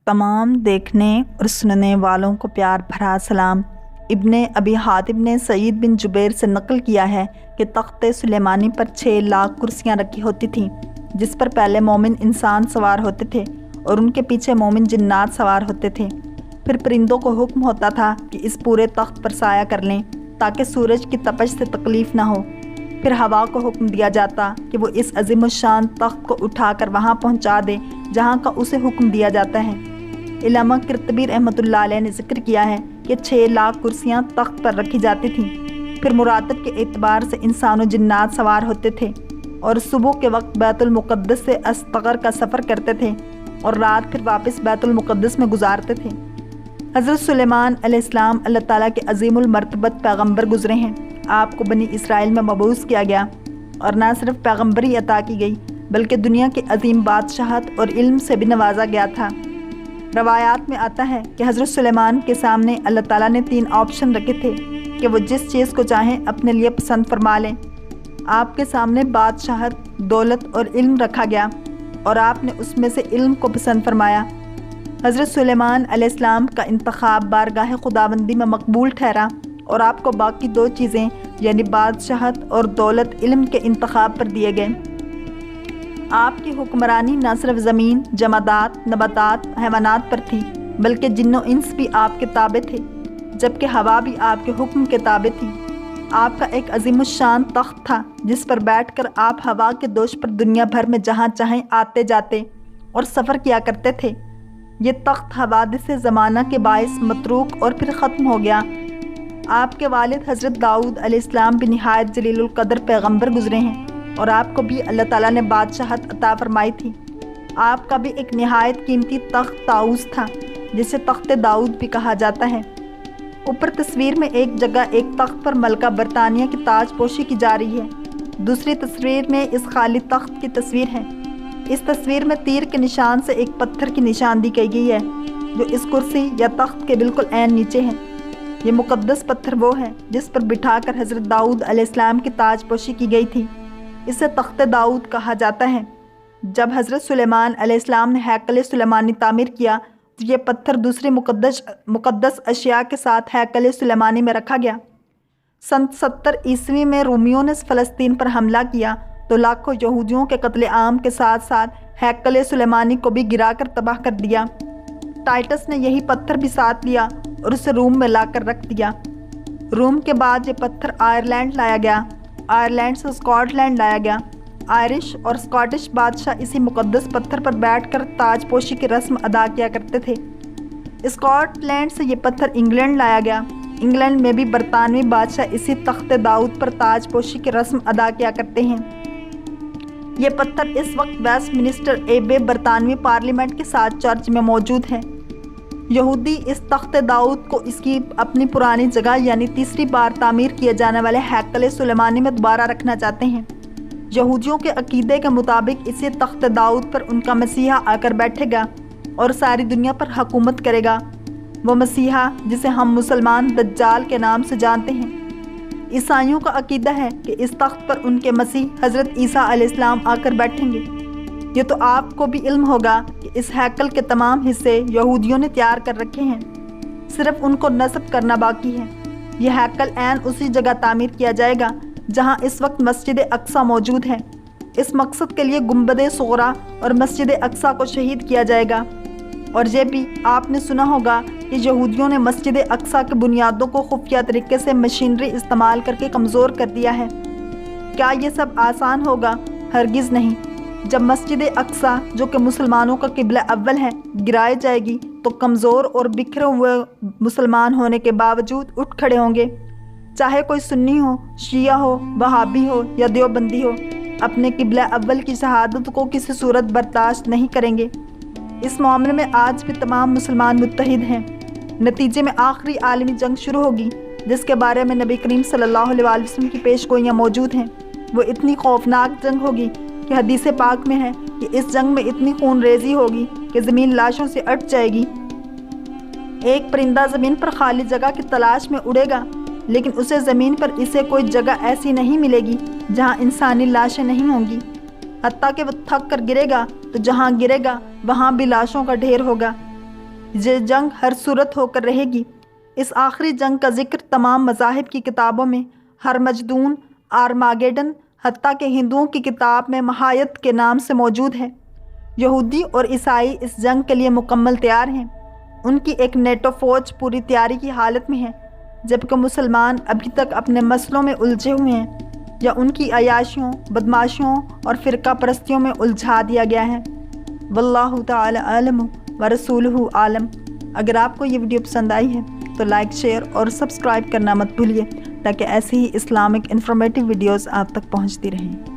तमाम देखने और सुनने वालों को प्यार भरा सलाम। इब्ने अबी हातिम ने सईद बिन जुबैर से नकल किया है कि तख्ते सुलेमानी पर 6 लाख कुर्सियाँ रखी होती थीं, जिस पर पहले मोमिन इंसान सवार होते थे और उनके पीछे मोमिन जिन्नात सवार होते थे। फिर परिंदों को हुक्म होता था कि इस पूरे तख्त पर साया कर लें ताकि सूरज की तपश से तकलीफ़ ना हो। फिर हवा को हुक्म दिया जाता कि वो इस अज़ीमुश्शान तख्त को उठाकर वहाँ पहुँचा दे जहाँ का उसे हुक्म दिया जाता है। इलामा क़ुरतुबी रहमतुल्लाह अलैह ने ज़िक्र किया है कि 6 लाख कुर्सियाँ तख्त पर रखी जाती थीं। फिर मुरातब के एतबार से इंसान और जिन्नात सवार होते थे और सुबह के वक्त बैतुल मुक़द्दस से अस्तग़र का सफ़र करते थे और रात फिर वापस बैतुल मुक़द्दस में गुजारते थे। हज़रत सुलेमान अलैहिस्सलाम अल्लाह ताला के अज़ीमुल मर्तबत पैगम्बर गुज़रे हैं। आपको बनी इसराइल में मबूस किया गया और न सिर्फ पैगम्बरी अता की गई बल्कि दुनिया की अजीम बादशाहत और इल्म से भी नवाजा गया था। रवायात में आता है कि हज़रत सुलेमान के सामने अल्लाह ताला ने 3 ऑप्शन रखे थे कि वो जिस चीज़ को चाहें अपने लिए पसंद फरमा लें। आपके सामने बादशाहत, दौलत और इल्म रखा गया और आपने उसमें से इल्म को पसंद फरमाया। हज़रत सुलेमान अलैहिस्सलाम का इंतखाब बारगाह खुदाबंदी में मकबूल ठहरा और आपको बाकी 2 चीज़ें यानी बादशाहत और दौलत इल्म के इंतखाब पर दिए गए। आपकी हुक्मरानी न सिर्फ ज़मीन, जमादात, नबातात, हैवानात पर थी बल्कि जिन्नो इंस भी आपके ताबे थे, जबकि हवा भी आपके हुक्म के ताबे थी। आपका एक अज़ीमुश्शान तख्त था जिस पर बैठकर आप हवा के दोष पर दुनिया भर में जहाँ चाहें आते जाते और सफ़र किया करते थे। ये तख्त हवादिस ज़माना के बायस मतरूक और फिर ख़त्म हो गया। आपके वालिद हज़रत दाऊद अलैहिस्सलाम भी निहायत जलीलुल क़द्र पैगम्बर गुज़रे हैं और आपको भी अल्लाह ताला ने बादशाहत अता फरमाई थी। आपका भी एक निहायत कीमती तख्त ताऊस था जिसे तख्त दाऊद भी कहा जाता है। ऊपर तस्वीर में एक जगह एक तख्त पर मलका बरतानिया की ताजपोशी की जा रही है। दूसरी तस्वीर में इस खाली तख्त की तस्वीर है। इस तस्वीर में तीर के निशान से एक पत्थर की निशानदी की गई है जो इस कुर्सी या तख्त के बिल्कुल ऐन नीचे है। ये मुक़द्दस पत्थर वो है जिस पर बिठाकर हज़रत दाऊद अलैहिस्सलाम की ताजपोशी की गई थी। इसे तख्त दाऊद कहा जाता है। जब हज़रत सुलेमान अलैहिस्सलाम ने हैकल सुलेमानी तामीर किया तो ये पत्थर दूसरे मुक़द्दस अशिया के साथ हैकल सुलेमानी में रखा गया। सन 70 ईस्वी में रोमियों ने फ़लस्तीन पर हमला किया तो लाखों यहूदियों के कत्ले आम के साथ साथ हैकल सुलेमानी को भी गिराकर तबाह कर दिया। टाइटस ने यही पत्थर भी साथ लिया और उसे रूम में लाकर रख दिया। रूम के बाद ये पत्थर आयरलैंड लाया गया। आयरलैंड से स्कॉटलैंड लाया गया। आयरिश और स्कॉटिश बादशाह इसी मुक़द्दस पत्थर पर बैठकर ताजपोशी की रस्म अदा किया करते थे। स्कॉटलैंड से ये पत्थर इंग्लैंड लाया गया। इंग्लैंड में भी बरतानवी बादशाह इसी तख्त दाऊद पर ताजपोशी की रस्म अदा किया करते हैं। ये पत्थर इस वक्त वेस्टमिनिस्टर एबे बरतानवी पार्लियामेंट के साथ चर्च में मौजूद है। यहूदी इस तख्त दाऊद को इसकी अपनी पुरानी जगह यानी तीसरी बार तामीर किए जाने वाले हैकल सुलेमानी में दोबारा रखना चाहते हैं। यहूदियों के अकीदे के मुताबिक इसी तख्त दाऊद पर उनका मसीहा आकर बैठेगा और सारी दुनिया पर हुकूमत करेगा। वो मसीहा जिसे हम मुसलमान दज्जाल के नाम से जानते हैं। ईसाइयों का अकीदा है कि इस तख्त पर उनके मसीह हज़रत ईसा अलैहिस्सलाम आकर बैठेंगे। ये तो आपको भी इल्म होगा कि इस हैकल के तमाम हिस्से यहूदियों ने तैयार कर रखे हैं, सिर्फ उनको नस्ब करना बाकी है। यह हैकल ऐन उसी जगह तामीर किया जाएगा जहां इस वक्त मस्जिद अक्सा मौजूद है। इस मकसद के लिए गुंबद सुगरा और मस्जिद अक्सा को शहीद किया जाएगा। और ये भी आपने सुना होगा कि यहूदियों ने मस्जिद अक्सा के बुनियादों को खुफिया तरीके से मशीनरी इस्तेमाल करके कमज़ोर कर दिया है। क्या ये सब आसान होगा? हरगिज़ नहीं। जब मस्जिद अक्सा जो कि मुसलमानों का किबला अव्वल है गिराई जाएगी तो कमज़ोर और बिखरे हुए मुसलमान होने के बावजूद उठ खड़े होंगे। चाहे कोई सुन्नी हो, शिया हो, वहाबी हो या देवबंदी हो, अपने किबला अव्वल की शहादत को किसी सूरत बर्दाश्त नहीं करेंगे। इस मामले में आज भी तमाम मुसलमान मुत्तहिद हैं। नतीजे में आखिरी आलमी जंग शुरू होगी जिसके बारे में नबी करीम सल्लल्लाहु अलैहि वसल्लम की पेशगोइयाँ मौजूद हैं। वो इतनी खौफनाक जंग होगी कि हदीस पाक में है कि इस जंग में इतनी खून रेजी होगी कि ज़मीन लाशों से अट जाएगी। एक परिंदा ज़मीन पर खाली जगह की तलाश में उड़ेगा लेकिन उसे ज़मीन पर इसे कोई जगह ऐसी नहीं मिलेगी जहाँ इंसानी लाशें नहीं होंगी। हत्ता कि वो थक कर गिरेगा तो जहाँ गिरेगा वहाँ भी लाशों का ढेर होगा। یہ جنگ ہر صورت ہو کر رہے گی۔ اس آخری جنگ کا ذکر تمام مذاہب کی کتابوں میں ہرمجدون، آرماگیڈن، حتیٰ کہ ہندوؤں کی کتاب میں مہایت کے نام سے موجود ہے۔ یہودی اور عیسائی اس جنگ کے لیے مکمل تیار ہیں۔ ان کی ایک نیٹو فوج پوری تیاری کی حالت میں ہے، جبکہ مسلمان ابھی تک اپنے مسئلوں میں الجھے ہوئے ہیں یا ان کی عیاشیوں، بدماشیوں اور فرقہ پرستیوں میں الجھا دیا گیا ہے۔ واللہ تعالی عالم ورسولہ عالم۔ اگر آپ کو یہ ویڈیو پسند آئی ہے تو لائک، شیئر اور سبسکرائب کرنا مت بھولیے تاکہ ایسی ہی اسلامک انفارمیٹیو ویڈیوز آپ تک پہنچتی رہیں۔